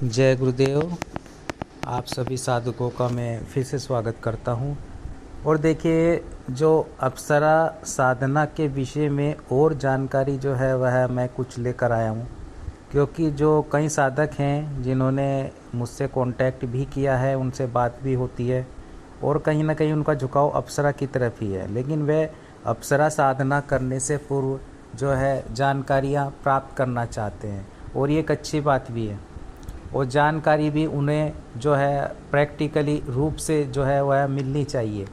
जय गुरुदेव। आप सभी साधकों का मैं फिर से स्वागत करता हूं। और देखिए, जो अप्सरा साधना के विषय में और जानकारी जो है वह मैं कुछ लेकर आया हूं, क्योंकि जो कई साधक हैं जिन्होंने मुझसे कांटेक्ट भी किया है, उनसे बात भी होती है और कहीं ना कहीं उनका झुकाव अप्सरा की तरफ ही है, लेकिन वे अप्सरा साधना करने से पूर्व जो है जानकारियाँ प्राप्त करना चाहते हैं। और ये एक अच्छी बात भी है, और जानकारी भी उन्हें जो है प्रैक्टिकली रूप से जो है वह मिलनी चाहिए।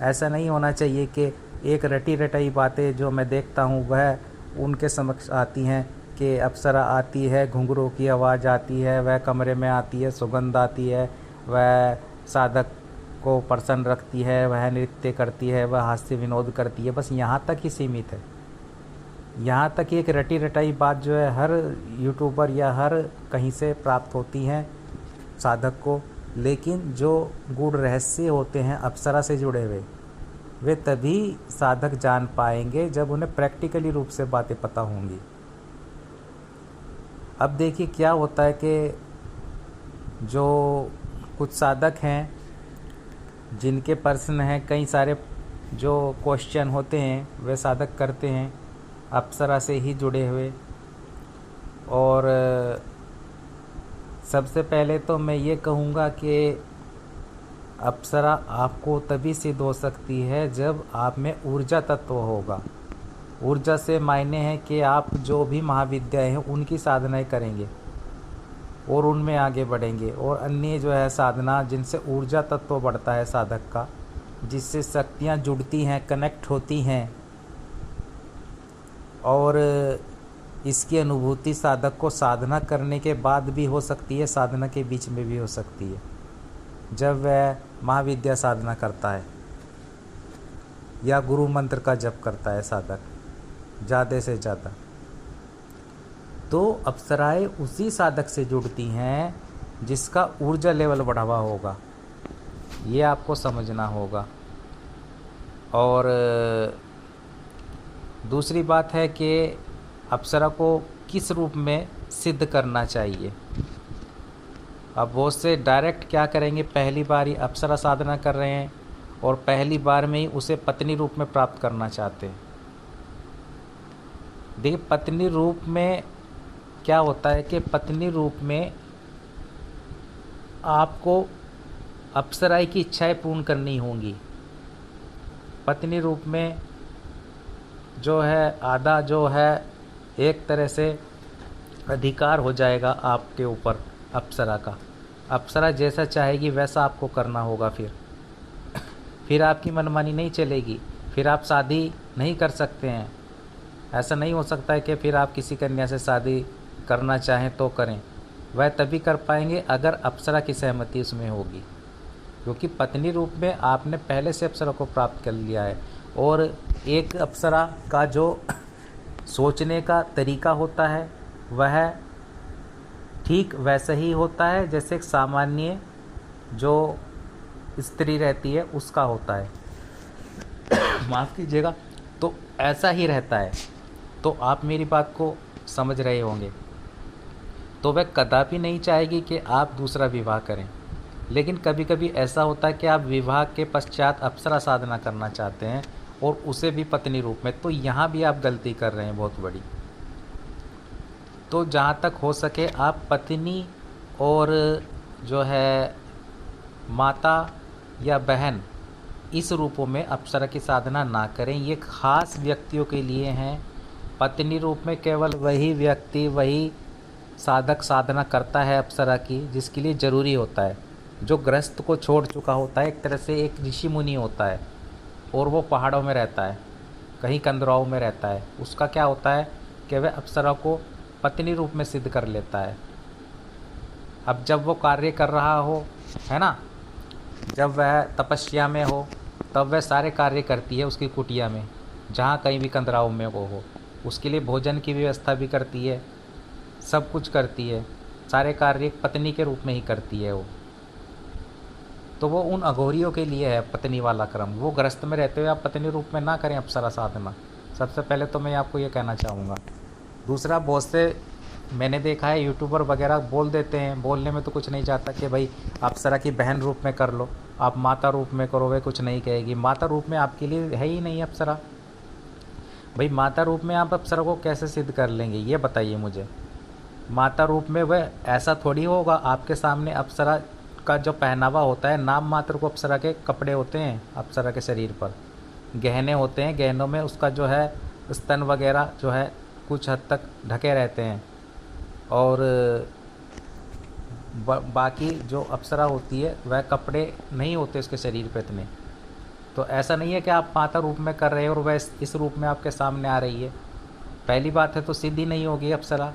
ऐसा नहीं होना चाहिए कि एक रटी रटाई बातें जो मैं देखता हूँ वह उनके समक्ष आती हैं कि अप्सरा आती है, घुंघरू की आवाज़ आती है, वह कमरे में आती है, सुगंध आती है, वह साधक को प्रसन्न रखती है, वह नृत्य करती है, वह हास्य विनोद करती है। बस यहाँ तक ही सीमित है। यहाँ तक एक रटी रटाई बात जो है हर यूट्यूबर या हर कहीं से प्राप्त होती हैं साधक को, लेकिन जो गूढ़ रहस्य होते हैं अप्सरा से जुड़े हुए, वे तभी साधक जान पाएंगे जब उन्हें प्रैक्टिकली रूप से बातें पता होंगी। अब देखिए क्या होता है कि जो कुछ साधक हैं जिनके प्रश्न हैं, कई सारे जो क्वेश्चन होते हैं वे साधक करते हैं अप्सरा से ही जुड़े हुए। और सबसे पहले तो मैं ये कहूँगा कि अप्सरा आपको तभी सिद्ध हो सकती है जब आप में ऊर्जा तत्व होगा। ऊर्जा से मायने हैं कि आप जो भी महाविद्याएं हैं उनकी साधनाएं करेंगे और उनमें आगे बढ़ेंगे, और अन्य जो है साधना जिनसे ऊर्जा तत्व बढ़ता है साधक का, जिससे शक्तियाँ जुड़ती हैं, कनेक्ट होती हैं, और इसकी अनुभूति साधक को साधना करने के बाद भी हो सकती है, साधना के बीच में भी हो सकती है, जब वह महाविद्या साधना करता है या गुरु मंत्र का जप करता है साधक ज़्यादा से ज़्यादा। तो अप्सराएं उसी साधक से जुड़ती हैं जिसका ऊर्जा लेवल बढ़ा हुआ होगा, ये आपको समझना होगा। और दूसरी बात है कि अप्सरा को किस रूप में सिद्ध करना चाहिए। अब वो से डायरेक्ट क्या करेंगे, पहली बार ही अप्सरा साधना कर रहे हैं और पहली बार में ही उसे पत्नी रूप में प्राप्त करना चाहते हैं। देखिए, पत्नी रूप में क्या होता है कि पत्नी रूप में आपको अप्सराई की इच्छाएं पूर्ण करनी होंगी। पत्नी रूप में जो है आधा जो है एक तरह से अधिकार हो जाएगा आपके ऊपर अप्सरा का। अप्सरा जैसा चाहेगी वैसा आपको करना होगा। फिर आपकी मनमानी नहीं चलेगी, फिर आप शादी नहीं कर सकते हैं। ऐसा नहीं हो सकता है कि फिर आप किसी कन्या से शादी करना चाहें तो करें। वह तभी कर पाएंगे अगर अप्सरा की सहमति उसमें होगी, क्योंकि पत्नी रूप में आपने पहले से अप्सरा को प्राप्त कर लिया है। और एक अप्सरा का जो सोचने का तरीका होता है वह ठीक वैसा ही होता है जैसे एक सामान्य जो स्त्री रहती है उसका होता है। माफ़ कीजिएगा, तो ऐसा ही रहता है। तो आप मेरी बात को समझ रहे होंगे। तो वह कदापि नहीं चाहेगी कि आप दूसरा विवाह करें, लेकिन कभी कभी ऐसा होता है कि आप विवाह के पश्चात अप्सरा साधना करना चाहते हैं और उसे भी पत्नी रूप में। तो यहाँ भी आप गलती कर रहे हैं बहुत बड़ी। तो जहाँ तक हो सके आप पत्नी और जो है माता या बहन इस रूपों में अप्सरा की साधना ना करें। ये खास व्यक्तियों के लिए हैं। पत्नी रूप में केवल वही व्यक्ति, वही साधक साधना करता है अप्सरा की जिसके लिए ज़रूरी होता है, जो गृहस्थ को छोड़ चुका होता है। एक तरह से एक ऋषि मुनि होता है और वो पहाड़ों में रहता है, कहीं कंदराओं में रहता है। उसका क्या होता है कि वह अप्सरा को पत्नी रूप में सिद्ध कर लेता है। अब जब वो कार्य कर रहा हो, है ना, जब वह तपस्या में हो, तब वह सारे कार्य करती है उसकी कुटिया में, जहाँ कहीं भी कंदराओं में वो हो। उसके लिए भोजन की व्यवस्था भी करती है, सब कुछ करती है, सारे कार्य पत्नी के रूप में ही करती है वो। तो वो उन अघोरियों के लिए है पत्नी वाला क्रम। वो गृहस्थ में रहते हुए आप पत्नी रूप में ना करें अप्सरा साधना। सबसे पहले तो मैं आपको ये कहना चाहूँगा। दूसरा, बहुत से मैंने देखा है यूट्यूबर वगैरह बोल देते हैं, बोलने में तो कुछ नहीं जाता कि भाई अप्सरा की बहन रूप में कर लो, आप माता रूप में करो, वे कुछ नहीं कहेगी। माता रूप में आपके लिए है ही नहीं अप्सरा। भाई माता रूप में आप अप्सरा को कैसे सिद्ध कर लेंगे, ये बताइए मुझे। माता रूप में वह ऐसा थोड़ी होगा, आपके सामने अप्सरा का जो पहनावा होता है, नाम मात्र को अप्सरा के कपड़े होते हैं, अप्सरा के शरीर पर गहने होते हैं, गहनों में उसका जो है स्तन वगैरह जो है कुछ हद तक ढके रहते हैं, और बाकी जो अप्सरा होती है वह कपड़े नहीं होते उसके शरीर पे इतने। तो ऐसा नहीं है कि आप माता रूप में कर रहे हैं और वह इस रूप में आपके सामने आ रही है। पहली बात है तो सिद्धि नहीं होगी अप्सरा।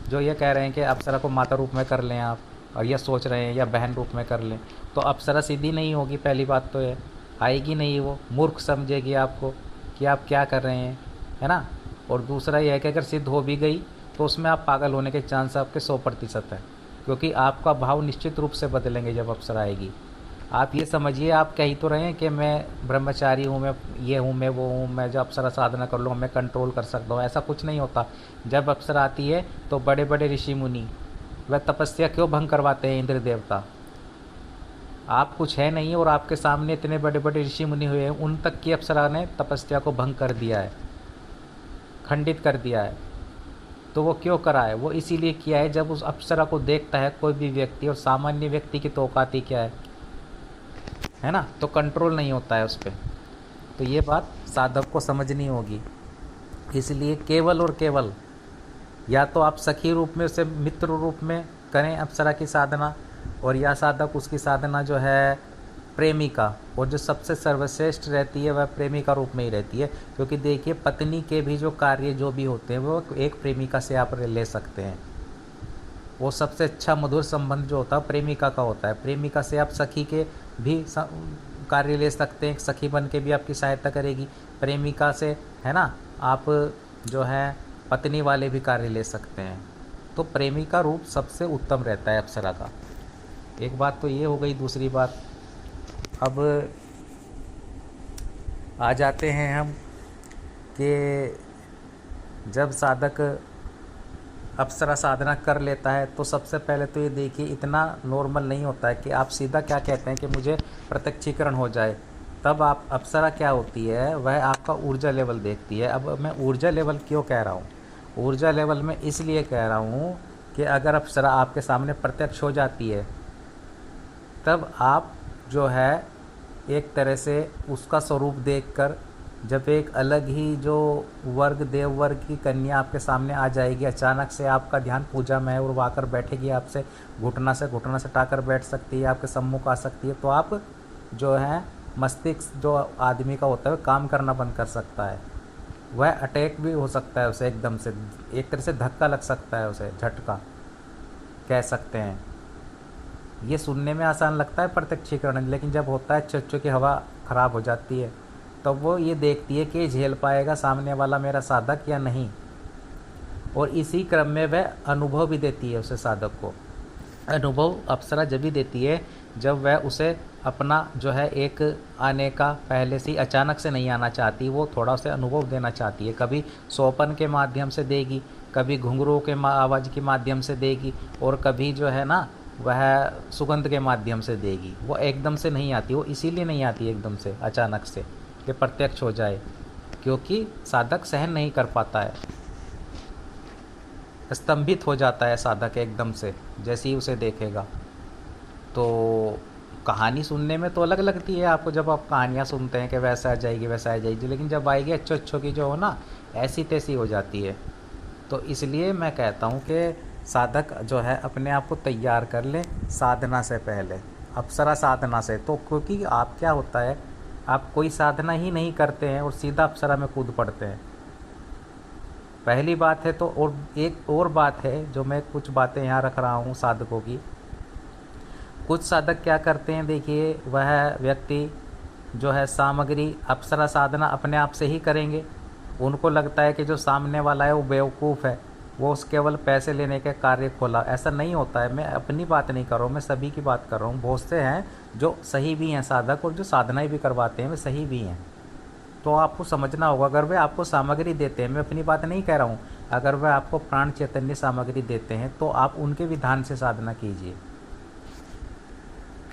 जो ये कह रहे हैं कि अप्सरा को माता रूप में कर लें आप, और यह सोच रहे हैं या बहन रूप में कर लें, तो अप्सरा सिद्धि नहीं होगी। पहली बात तो है आएगी नहीं, वो मूर्ख समझेगी आपको कि आप क्या कर रहे हैं, है ना। और दूसरा यह है कि अगर सिद्ध हो भी गई तो उसमें आप पागल होने के चांस आपके 100% है, क्योंकि आपका भाव निश्चित रूप से बदलेंगे जब अप्सरा आएगी। आप ये समझिए, आप कह ही तो रहे हैं कि मैं ब्रह्मचारी हूँ, मैं ये हूँ, मैं वो हूँ, मैं जो अप्सरा साधना कर लूँ मैं कंट्रोल कर सकता हूँ। ऐसा कुछ नहीं होता। जब अप्सरा आती है तो बड़े बड़े ऋषि मुनि वह तपस्या क्यों भंग करवाते हैं, इंद्र देवता। आप कुछ है नहीं और आपके सामने इतने बड़े बड़े ऋषि मुनि हुए हैं, उन तक की अप्सरा ने तपस्या को भंग कर दिया है, खंडित कर दिया है। तो वो क्यों करा है, वो इसीलिए किया है जब उस अप्सरा को देखता है कोई भी व्यक्ति, और सामान्य व्यक्ति की तो औकात ही क्या है ना, तो कंट्रोल नहीं होता है उस पर। तो ये बात साधक को समझनी होगी। इसलिए केवल और केवल या तो आप सखी रूप में उसे मित्र रूप में करें अप्सरा की साधना, और या साधक उसकी साधना जो है प्रेमिका, और जो सबसे सर्वश्रेष्ठ रहती है वह प्रेमिका रूप में ही रहती है। क्योंकि देखिए पत्नी के भी जो कार्य जो भी होते हैं वो एक प्रेमिका से आप ले सकते हैं। वो सबसे अच्छा मधुर संबंध जो होता है प्रेमिका का होता है। प्रेमिका से आप सखी के भी कार्य ले सकते हैं, सखी बन के भी आपकी सहायता करेगी। प्रेमिका से, है ना, आप जो है पत्नी वाले भी कार्य ले सकते हैं। तो प्रेमिका रूप सबसे उत्तम रहता है अप्सरा का। एक बात तो ये हो गई। दूसरी बात, अब आ जाते हैं हम कि जब साधक अप्सरा साधना कर लेता है तो सबसे पहले तो ये देखिए इतना नॉर्मल नहीं होता है कि आप सीधा क्या कहते हैं कि मुझे प्रत्यक्षीकरण हो जाए। तब आप अप्सरा क्या होती है, वह आपका ऊर्जा लेवल देखती है। अब मैं ऊर्जा लेवल क्यों कह रहा हूँ, ऊर्जा लेवल में इसलिए कह रहा हूँ कि अगर अप्सरा आपके सामने प्रत्यक्ष हो जाती है तब आप जो है एक तरह से उसका स्वरूप देखकर, जब एक अलग ही जो वर्ग देव वर्ग की कन्या आपके सामने आ जाएगी, अचानक से आपका ध्यान पूजा में है और वो आकर बैठेगी, आपसे घुटना से घुटना सटाकर बैठ सकती है, आपके सम्मुख आ सकती है, तो आप जो है मस्तिष्क जो आदमी का होता है वह काम करना बंद कर सकता है। वह अटैक भी हो सकता है उसे, एकदम से एक तरह से धक्का लग सकता है, उसे झटका कह सकते हैं। ये सुनने में आसान लगता है प्रत्यक्षीकरण, लेकिन जब होता है चच्चों की हवा ख़राब हो जाती है तब वो ये देखती है कि झेल पाएगा सामने वाला मेरा साधक या नहीं। और इसी क्रम में वह अनुभव भी देती है उसे, साधक को अनुभव अप्सरा जब भी देती है जब वह उसे अपना जो है एक आने का पहले से ही अचानक से नहीं आना चाहती, वो थोड़ा उसे अनुभव देना चाहती है। कभी सोपन के माध्यम से देगी, कभी घुंघरू के आवाज़ के माध्यम से देगी, और कभी जो है ना वह सुगंध के माध्यम से देगी। वो एकदम से नहीं आती, वो इसीलिए नहीं आती एकदम से अचानक से कि प्रत्यक्ष हो जाए, क्योंकि साधक सहन नहीं कर पाता है, स्तंभित हो जाता है साधक एकदम से जैसे ही उसे देखेगा। तो कहानी सुनने में तो अलग लगती है आपको, जब आप कहानियाँ सुनते हैं कि वैसा आ जाएगी वैसा आ जाएगी, लेकिन जब आएगी अच्छो अच्छो की जो हो ना, ऐसी तैसी हो जाती है। तो इसलिए मैं कहता हूँ कि साधक जो है अपने आप को तैयार कर ले साधना से पहले, अप्सरा साधना से। तो क्योंकि आप क्या होता है, आप कोई साधना ही नहीं करते हैं और सीधा अप्सरा में कूद पड़ते हैं, पहली बात है। तो और एक और बात है जो मैं कुछ बातें यहाँ रख रहा हूँ साधकों की। कुछ साधक क्या करते हैं, देखिए वह व्यक्ति जो है सामग्री अप्सरा साधना अपने आप से ही करेंगे। उनको लगता है कि जो सामने वाला है वो बेवकूफ़ है, वो उस केवल पैसे लेने के कार्य खोला। ऐसा नहीं होता है। मैं अपनी बात नहीं कर रहा हूँ, मैं सभी की बात कर रहा हूँ। बहुत से हैं जो सही भी हैं साधक, और जो साधनाएं भी करवाते हैं वे सही भी हैं। तो आपको समझना होगा, अगर वे आपको सामग्री देते हैं, मैं अपनी बात नहीं कह रहा हूँ, अगर वह आपको प्राण चैतन्य सामग्री देते हैं तो आप उनके विधान से साधना कीजिए।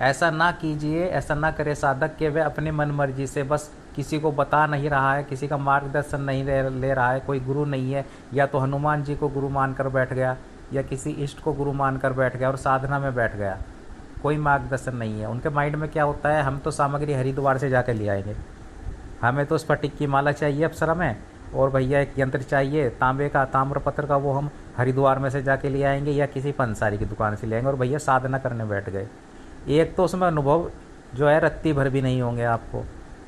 ऐसा ना कीजिए, ऐसा ना करे साधक कि वह अपने मन मर्जी से बस किसी को बता नहीं रहा है, किसी का मार्गदर्शन नहीं ले रहा है, कोई गुरु नहीं है, या तो हनुमान जी को गुरु मानकर बैठ गया या किसी इष्ट को गुरु मानकर बैठ गया और साधना में बैठ गया, कोई मार्गदर्शन नहीं है। उनके माइंड में क्या होता है, हम तो सामग्री हरिद्वार से जाकर ले आएंगे, हमें तो स्फटिक की माला चाहिए अप्सरा में, और भैया एक यंत्र चाहिए तांबे का, ताम्रपत्र का, वो हम हरिद्वार में से जाके ले आएंगे या किसी पंसारी की दुकान से ले आएंगे और भैया साधना करने बैठ गए। एक तो उसमें अनुभव जो है रत्ती भर भी नहीं होंगे आपको,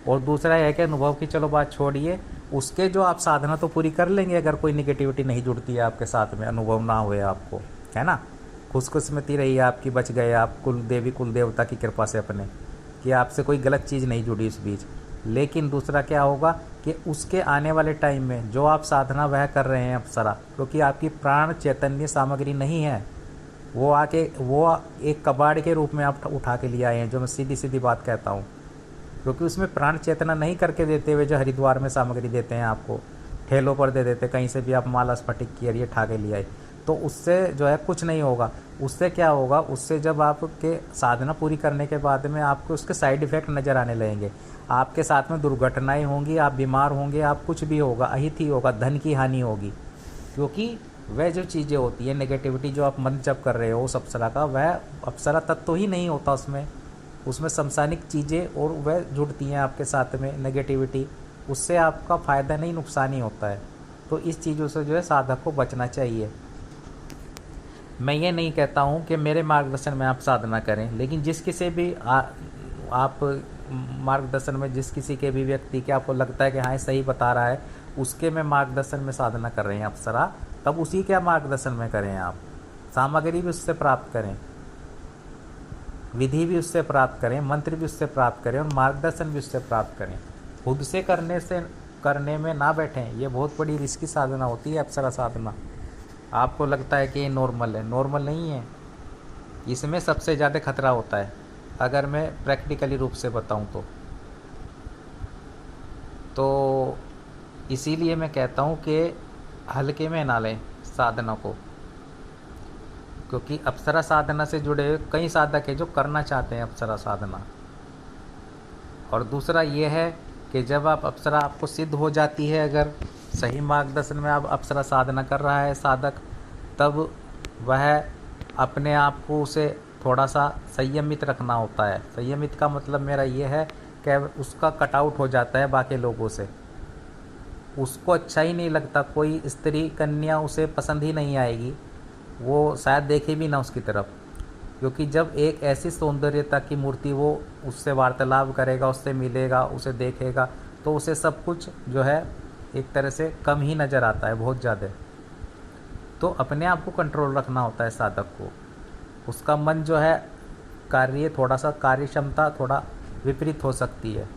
और दूसरा है कि अनुभव की चलो बात छोड़िए, उसके जो आप साधना तो पूरी कर लेंगे अगर कोई निगेटिविटी नहीं जुड़ती है आपके साथ में, अनुभव ना हुए आपको, है ना। खुशकिस्मती रही आपकी, बच गए आप कुल देवी कुल देवता की कृपा से अपने, कि आपसे कोई गलत चीज़ नहीं जुड़ी इस बीच। लेकिन दूसरा क्या होगा कि उसके आने वाले टाइम में जो आप साधना वह कर रहे हैं अप्सरा, क्योंकि आपकी प्राण चैतन्य सामग्री नहीं है, वो एक कबाड़ के रूप में आप उठा के लिए आए हैं, जो मैं सीधी सीधी बात कहता हूँ। क्योंकि उसमें प्राण चेतना नहीं करके देते हुए जो हरिद्वार में सामग्री देते हैं आपको, ठेलों पर दे देते, कहीं से भी आप माला स्फटिक की ये उठा के ले आए, तो उससे जो है कुछ नहीं होगा। उससे क्या होगा, उससे जब आपके साधना पूरी करने के बाद में आपको उसके साइड इफ़ेक्ट नज़र आने लगेंगे, आपके साथ में दुर्घटनाएं होंगी, आप बीमार होंगे, आप कुछ भी होगा, अहित ही होगा, धन की हानि होगी। क्योंकि वह जो चीज़ें होती है नेगेटिविटी जो आप मंत्र जप कर रहे हो उस अप्सरा का, वह अप्सरा तत्व ही नहीं होता उसमें समसानिक चीज़ें और वह जुड़ती हैं आपके साथ में नेगेटिविटी, उससे आपका फ़ायदा नहीं नुकसान ही होता है। तो इस चीज़ों से जो है साधक को बचना चाहिए। मैं ये नहीं कहता हूँ कि मेरे मार्गदर्शन में आप साधना करें, लेकिन जिस किसी भी आप मार्गदर्शन में जिस किसी के भी व्यक्ति के आपको लगता है कि हाँ सही बता रहा है, उसके में मार्गदर्शन में साधना कर रहे हैं अप्सरा, तब उसी के मार्गदर्शन में करें। आप सामग्री भी उससे प्राप्त करें, विधि भी उससे प्राप्त करें, मंत्र भी उससे प्राप्त करें और मार्गदर्शन भी उससे प्राप्त करें। खुद से करने में ना बैठें, ये बहुत बड़ी रिस्की साधना होती है अप्सरा साधना। आपको लगता है कि ये नॉर्मल है, नॉर्मल नहीं है, इसमें सबसे ज़्यादा खतरा होता है। अगर मैं प्रैक्टिकली रूप से बताऊं तो इसीलिए मैं कहता हूं कि हल्के में ना लें साधना को, क्योंकि अप्सरा साधना से जुड़े कई साधक हैं जो करना चाहते हैं अप्सरा साधना। और दूसरा ये है कि जब आप अप्सरा आपको सिद्ध हो जाती है, अगर सही मार्गदर्शन में आप अप्सरा साधना कर रहा है साधक, तब वह अपने आप को उसे थोड़ा सा संयमित रखना होता है। संयमित का मतलब मेरा ये है कि उसका कटआउट हो जाता है बाकी लोगों से, उसको अच्छा ही नहीं लगता, कोई स्त्री कन्या उसे पसंद ही नहीं आएगी, वो शायद देखे भी ना उसकी तरफ। क्योंकि जब एक ऐसी सौंदर्यता की मूर्ति वो उससे वार्तालाप करेगा, उससे मिलेगा, उसे देखेगा, तो उसे सब कुछ जो है एक तरह से कम ही नज़र आता है, बहुत ज़्यादा। तो अपने आप को कंट्रोल रखना होता है साधक को। उसका मन जो है कार्य क्षमता थोड़ा विपरीत हो सकती है,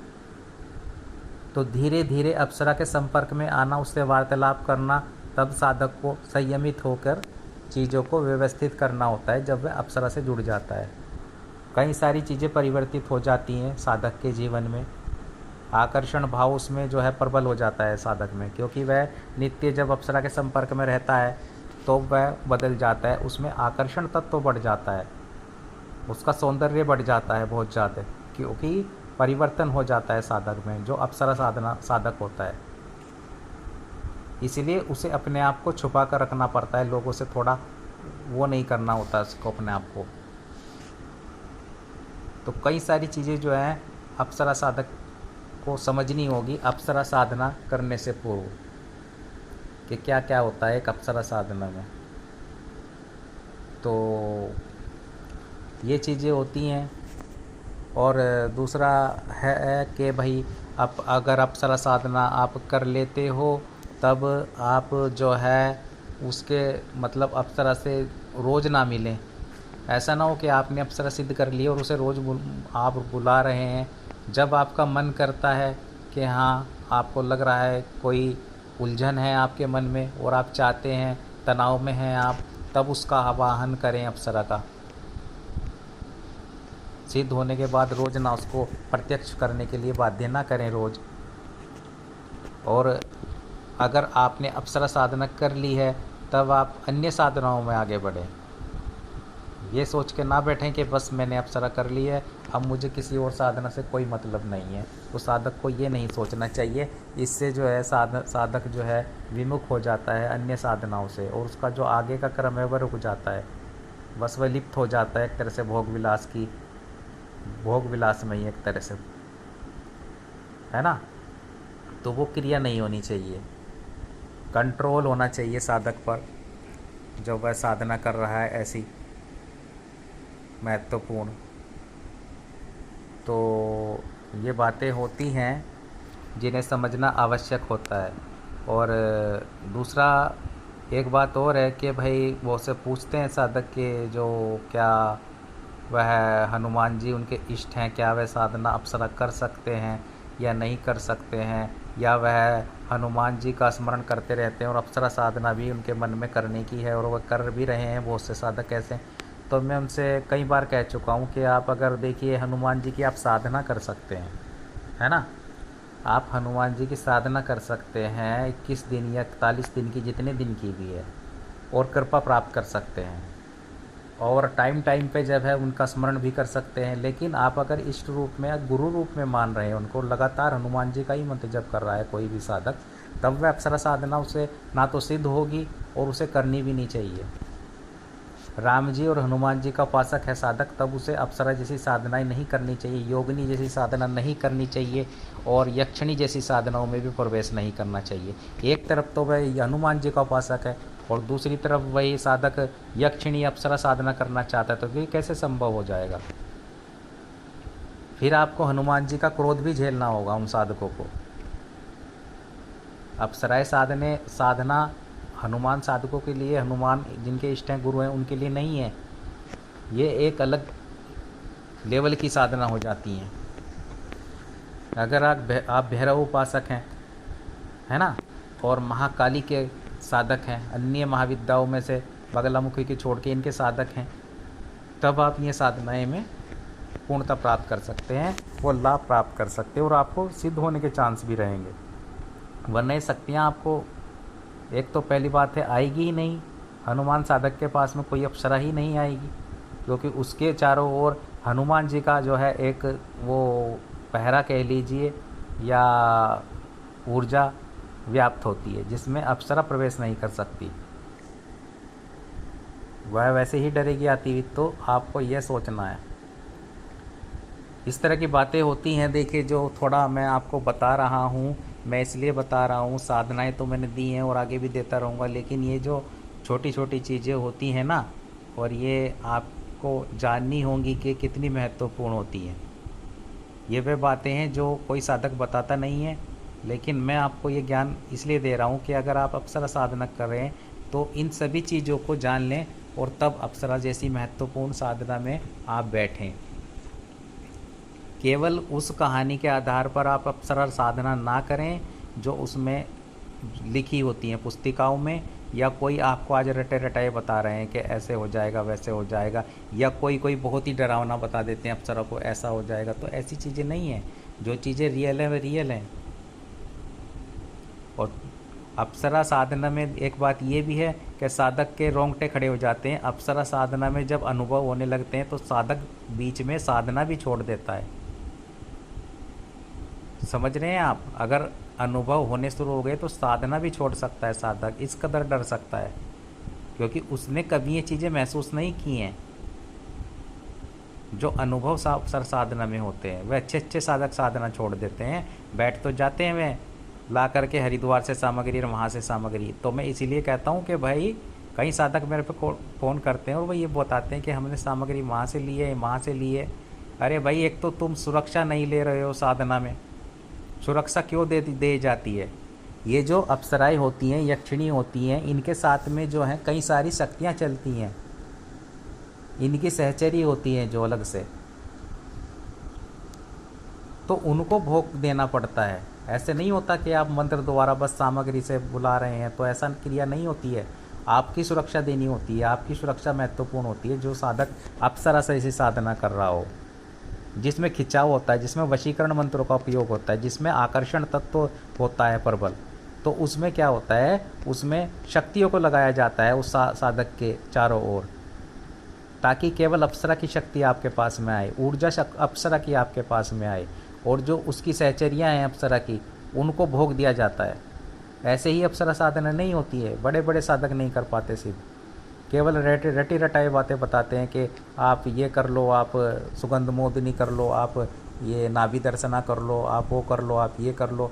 तो धीरे धीरे अप्सरा के संपर्क में आना, उससे वार्तालाप करना, तब साधक को संयमित होकर चीज़ों को व्यवस्थित करना होता है। जब वह अप्सरा से जुड़ जाता है, कई सारी चीज़ें परिवर्तित हो जाती हैं साधक के जीवन में। आकर्षण भाव उसमें जो है प्रबल हो जाता है साधक में, क्योंकि वह नित्य जब अप्सरा के संपर्क में रहता है तो वह बदल जाता है, उसमें आकर्षण तत्व तो बढ़ जाता है, उसका सौंदर्य बढ़ जाता है बहुत ज़्यादा, क्योंकि परिवर्तन हो जाता है साधक में जो अप्सरा साधक होता है। इसलिए उसे अपने आप को छुपा कर रखना पड़ता है, लोगों से थोड़ा वो नहीं करना होता उसको अपने आप को। तो कई सारी चीज़ें जो हैं अप्सरा साधक को समझनी होगी अप्सरा साधना करने से पूर्व, कि क्या क्या होता है एक अप्सरा साधना में। तो ये चीज़ें होती हैं। और दूसरा है कि भाई अगर अप्सरा साधना आप कर लेते हो, तब आप जो है उसके मतलब अप्सरा से रोज़ ना मिलें। ऐसा ना हो कि आपने अप्सरा सिद्ध कर ली और उसे रोज़ आप बुला रहे हैं। जब आपका मन करता है कि हाँ आपको लग रहा है कोई उलझन है आपके मन में और आप चाहते हैं, तनाव में हैं आप, तब उसका आवाहन करें अप्सरा का। सिद्ध होने के बाद रोज़ ना उसको प्रत्यक्ष करने के लिए बाध्य ना करें रोज़। और अगर आपने अप्सरा साधना कर ली है तब आप अन्य साधनाओं में आगे बढ़ें। ये सोच के ना बैठें कि बस मैंने अप्सरा कर ली है, अब मुझे किसी और साधना से कोई मतलब नहीं है। तो साधक को ये नहीं सोचना चाहिए। इससे जो है साधक जो है विमुख हो जाता है अन्य साधनाओं से, और उसका जो आगे का क्रम है वह रुक जाता है। बस वह लिप्त हो जाता है एक तरह से भोग विलास में ही एक तरह से, है ना। तो वो क्रिया नहीं होनी चाहिए, कंट्रोल होना चाहिए साधक पर जो वह साधना कर रहा है ऐसी महत्वपूर्ण। तो ये बातें होती हैं जिन्हें समझना आवश्यक होता है। और दूसरा एक बात और है कि भाई वो से पूछते हैं साधक के जो क्या वह हनुमान जी उनके इष्ट हैं, क्या वह साधना अप्सरा कर सकते हैं या नहीं कर सकते हैं, या वह हनुमान जी का स्मरण करते रहते हैं और अप्सरा साधना भी उनके मन में करने की है और वह कर भी रहे हैं बहुत से साधक ऐसे। तो मैं उनसे कई बार कह चुका हूँ कि आप अगर देखिए हनुमान जी की आप साधना कर सकते हैं, है ना। आप हनुमान जी की साधना कर सकते हैं 21 दिन या 41 दिन की, जितने दिन की भी है, और कृपा प्राप्त कर सकते हैं, और टाइम पे जब है उनका स्मरण भी कर सकते हैं। लेकिन आप अगर इष्ट रूप में या गुरु रूप में मान रहे हैं उनको, लगातार हनुमान जी का ही मंत्र जप कर रहा है कोई भी साधक, तब वह अप्सरा साधना उसे ना तो सिद्ध होगी और उसे करनी भी नहीं चाहिए। राम जी और हनुमान जी का उपासक है साधक, तब उसे अप्सरा जैसी साधनाएं नहीं करनी चाहिए, योगिनी जैसी साधना नहीं करनी चाहिए, और यक्षिणी जैसी साधनाओं में भी प्रवेश नहीं करना चाहिए। एक तरफ तो वह हनुमान जी का उपासक है और दूसरी तरफ वही साधक यक्षिणी अप्सरा साधना करना चाहता है, तो फिर कैसे संभव हो जाएगा। फिर आपको हनुमान जी का क्रोध भी झेलना होगा उन साधकों को। अप्सराएं साधना हनुमान साधकों के लिए, हनुमान जिनके इष्ट हैं गुरु हैं उनके लिए नहीं है, ये एक अलग लेवल की साधना हो जाती हैं। अगर आप भैरव उपासक हैं, है ना, और महाकाली के साधक हैं, अन्य महाविद्याओं में से बगलामुखी की छोड़ के इनके साधक हैं, तब आप ये साधनाएं में पूर्णता प्राप्त कर सकते हैं, वो लाभ प्राप्त कर सकते हैं और आपको सिद्ध होने के चांस भी रहेंगे। वरना ये शक्तियाँ आपको, एक तो पहली बात है आएगी ही नहीं, हनुमान साधक के पास में कोई अप्सरा ही नहीं आएगी, क्योंकि उसके चारों ओर हनुमान जी का जो है एक वो पहरा कह लीजिए या ऊर्जा व्याप्त होती है, जिसमें अप्सरा प्रवेश नहीं कर सकती, वह वैसे ही डरेगी आती हुई। तो आपको यह सोचना है। इस तरह की बातें होती हैं। देखिए, जो थोड़ा मैं आपको बता रहा हूँ, मैं इसलिए बता रहा हूँ, साधनाएं तो मैंने दी हैं और आगे भी देता रहूँगा, लेकिन ये जो छोटी छोटी चीज़ें होती हैं ना, और ये आपको जाननी होंगी कि कितनी महत्वपूर्ण होती हैं। ये वे बातें हैं जो कोई साधक बताता नहीं है, लेकिन मैं आपको ये ज्ञान इसलिए दे रहा हूँ कि अगर आप अप्सरा साधना कर रहे हैं तो इन सभी चीज़ों को जान लें और तब अप्सरा जैसी महत्वपूर्ण साधना में आप बैठें। केवल उस कहानी के आधार पर आप अप्सरा साधना ना करें जो उसमें लिखी होती हैं पुस्तिकाओं में, या कोई आपको आज रटे रटाए बता रहे हैं कि ऐसे हो जाएगा वैसे हो जाएगा, या कोई बहुत ही डरावना बता देते हैं अप्सरा को ऐसा हो जाएगा। तो ऐसी चीज़ें नहीं हैं। जो चीज़ें रियल हैं वे रियल हैं। और अप्सरा साधना में एक बात ये भी है कि साधक के रोंगटे खड़े हो जाते हैं। अप्सरा साधना में जब अनुभव होने लगते हैं तो साधक बीच में साधना भी छोड़ देता है। समझ रहे हैं आप? अगर अनुभव होने शुरू हो गए तो साधना भी छोड़ सकता है साधक, इस कदर डर सकता है, क्योंकि उसने कभी ये चीज़ें महसूस नहीं की हैं जो अनुभव अवसर साधना में होते हैं। वे अच्छे साधक साधना छोड़ देते हैं, बैठ तो जाते हैं वे ला करके हरिद्वार से सामग्री और वहाँ से सामग्री। तो मैं इसीलिए कहता हूँ कि भाई कई साधक मेरे पे फ़ोन करते हैं और वो ये बताते हैं कि हमने सामग्री वहाँ से ली है, वहाँ से ली है। अरे भाई, एक तो तुम सुरक्षा नहीं ले रहे हो साधना में, सुरक्षा क्यों दे जाती है? ये जो अप्सराएं होती हैं, यक्षिणी होती हैं, इनके साथ में जो है कई सारी शक्तियाँ चलती हैं, इनकी सहचरी होती हैं जो अलग से, तो उनको भोग देना पड़ता है। ऐसे नहीं होता कि आप मंत्र द्वारा बस सामग्री से बुला रहे हैं, तो ऐसा क्रिया नहीं होती है। आपकी सुरक्षा देनी होती है, आपकी सुरक्षा महत्वपूर्ण होती है। जो साधक अप्सरा से ऐसी साधना कर रहा हो, जिसमें खिंचाव होता है, जिसमें वशीकरण मंत्रों का उपयोग होता है, जिसमें आकर्षण तत्व होता है प्रबल, तो उसमें क्या होता है, उसमें शक्तियों को लगाया जाता है उस साधक के चारों ओर, ताकि केवल अप्सरा की शक्ति आपके पास में आए, ऊर्जा अप्सरा की आपके पास में आए, और जो उसकी सहचरियाँ हैं अप्सरा की, उनको भोग दिया जाता है। ऐसे ही अप्सरा साधना नहीं होती है, बड़े बड़े साधक नहीं कर पाते सिद्ध, केवल रटी रटाई बातें बताते हैं कि आप ये कर लो, आप सुगंध मोदिनी कर लो, आप ये नाभि दर्शना कर लो, आप वो कर लो, आप ये कर लो।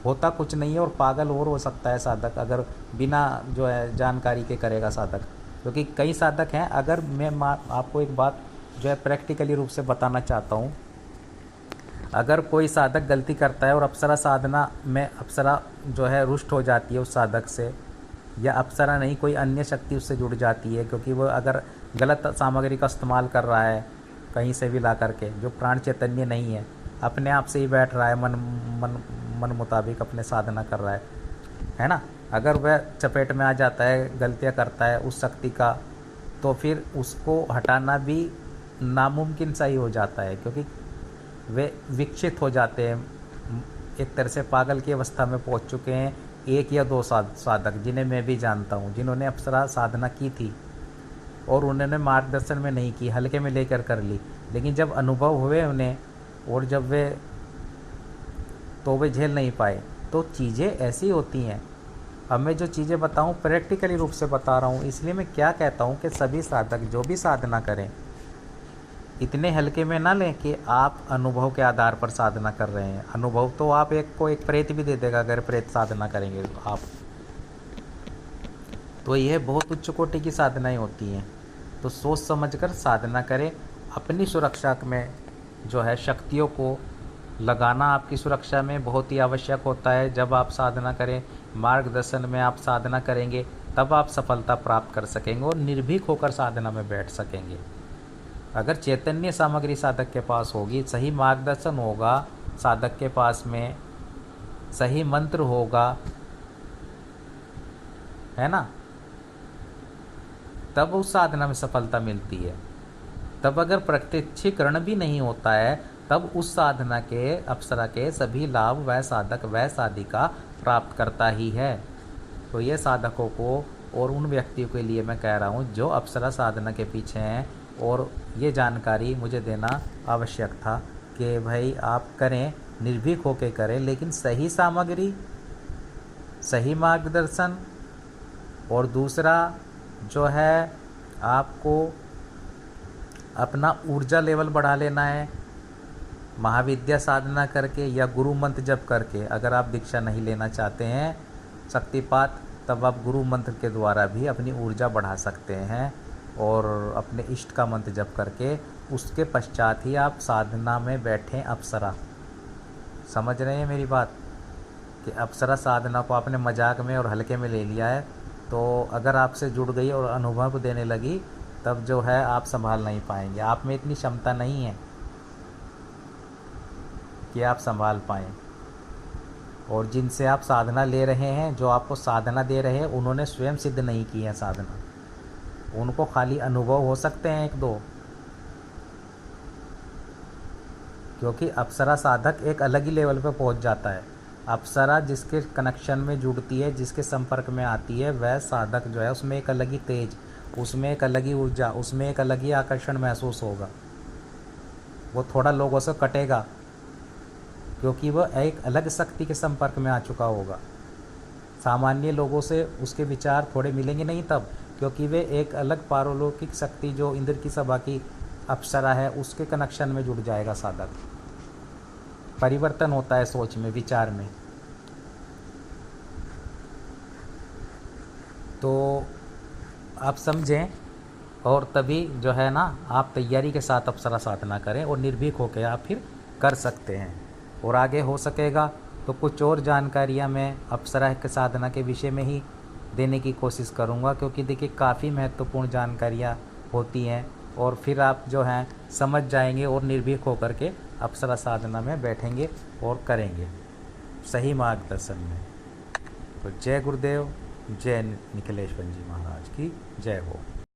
होता कुछ नहीं है, और पागल और हो सकता है साधक अगर बिना जो है जानकारी के करेगा साधक, क्योंकि कई साधक हैं। अगर मैं आपको एक बात जो है प्रैक्टिकली रूप से बताना चाहता हूँ, अगर कोई साधक गलती करता है और अप्सरा साधना में अप्सरा जो है रुष्ट हो जाती है उस साधक से, या अप्सरा नहीं कोई अन्य शक्ति उससे जुड़ जाती है, क्योंकि वो अगर गलत सामग्री का इस्तेमाल कर रहा है कहीं से भी ला करके, जो प्राण चैतन्य नहीं है, अपने आप से ही बैठ रहा है, मन मुताबिक अपने साधना कर रहा है ना, अगर वह चपेट में आ जाता है, गलतियाँ करता है उस शक्ति का, तो फिर उसको हटाना भी नामुमकिन सा ही हो जाता है, क्योंकि वे विकसित हो जाते हैं, एक तरह से पागल की अवस्था में पहुंच चुके हैं। एक या दो साधक जिन्हें मैं भी जानता हूं, जिन्होंने अप्सरा साधना की थी और उन्होंने मार्गदर्शन में नहीं की, हल्के में लेकर कर ली, लेकिन जब अनुभव हुए उन्हें और जब वे तोबे झेल नहीं पाए, तो चीज़ें ऐसी होती हैं। अब मैं जो चीज़ें बताऊं प्रैक्टिकली रूप से बता रहा हूं, इसलिए मैं क्या कहता हूं कि सभी साधक जो भी साधना करें इतने हल्के में ना लें कि आप अनुभव के आधार पर साधना कर रहे हैं। अनुभव तो आप एक प्रेत भी दे देगा अगर प्रेत साधना करेंगे आप, तो यह बहुत उच्च कोटि की साधनाएं होती हैं। तो सोच समझकर साधना करें। अपनी सुरक्षा में जो है शक्तियों को लगाना आपकी सुरक्षा में बहुत ही आवश्यक होता है। जब आप साधना करें, मार्गदर्शन में आप साधना करेंगे, तब आप सफलता प्राप्त कर सकेंगे और निर्भीक होकर साधना में बैठ सकेंगे। अगर चैतन्य सामग्री साधक के पास होगी, सही मार्गदर्शन होगा साधक के पास में, सही मंत्र होगा, है ना, तब उस साधना में सफलता मिलती है। तब अगर प्रत्यक्षीकरण भी नहीं होता है, तब उस साधना के अप्सरा के सभी लाभ वह साधक वह साधिका प्राप्त करता ही है। तो ये साधकों को और उन व्यक्तियों के लिए मैं कह रहा हूँ जो अप्सरा साधना के पीछे हैं, और ये जानकारी मुझे देना आवश्यक था कि भाई आप करें, निर्भीक होकर करें, लेकिन सही सामग्री, सही मार्गदर्शन, और दूसरा जो है आपको अपना ऊर्जा लेवल बढ़ा लेना है महाविद्या साधना करके या गुरु मंत्र जप करके। अगर आप दीक्षा नहीं लेना चाहते हैं शक्तिपात, तब आप गुरु मंत्र के द्वारा भी अपनी ऊर्जा बढ़ा सकते हैं, और अपने इष्ट का मंत्र जप करके उसके पश्चात ही आप साधना में बैठें अप्सरा। समझ रहे हैं मेरी बात कि अप्सरा साधना को आपने मजाक में और हल्के में ले लिया है, तो अगर आपसे जुड़ गई और अनुभव देने लगी, तब जो है आप संभाल नहीं पाएंगे। आप में इतनी क्षमता नहीं है कि आप संभाल पाएँ। और जिनसे आप साधना ले रहे हैं, जो आपको साधना दे रहे हैं, उन्होंने स्वयं सिद्ध नहीं की है साधना, उनको खाली अनुभव हो सकते हैं एक दो, क्योंकि अप्सरा साधक एक अलग ही लेवल पर पहुंच जाता है। अप्सरा जिसके कनेक्शन में जुड़ती है, जिसके संपर्क में आती है, वह साधक जो है उसमें एक अलग ही तेज, उसमें एक अलग ही ऊर्जा, उसमें एक अलग ही आकर्षण महसूस होगा। वो थोड़ा लोगों से कटेगा क्योंकि वह एक अलग शक्ति के संपर्क में आ चुका होगा। सामान्य लोगों से उसके विचार थोड़े मिलेंगे नहीं तब, क्योंकि वे एक अलग पारलौकिक शक्ति जो इंद्र की सभा की अप्सरा है उसके कनेक्शन में जुड़ जाएगा साधक। परिवर्तन होता है सोच में, विचार में। तो आप समझें, और तभी जो है ना आप तैयारी के साथ अप्सरा साधना करें और निर्भीक होकर आप फिर कर सकते हैं। और आगे हो सकेगा तो कुछ और जानकारियाँ मैं अप्सरा के साधना के विषय में ही देने की कोशिश करूँगा, क्योंकि देखिए काफ़ी महत्वपूर्ण जानकारियाँ होती हैं, और फिर आप जो हैं समझ जाएंगे और निर्भीक होकर के अप्सरा साधना में बैठेंगे और करेंगे सही मार्गदर्शन में। तो जय गुरुदेव, जय निखिलेश्वर जी महाराज की जय हो।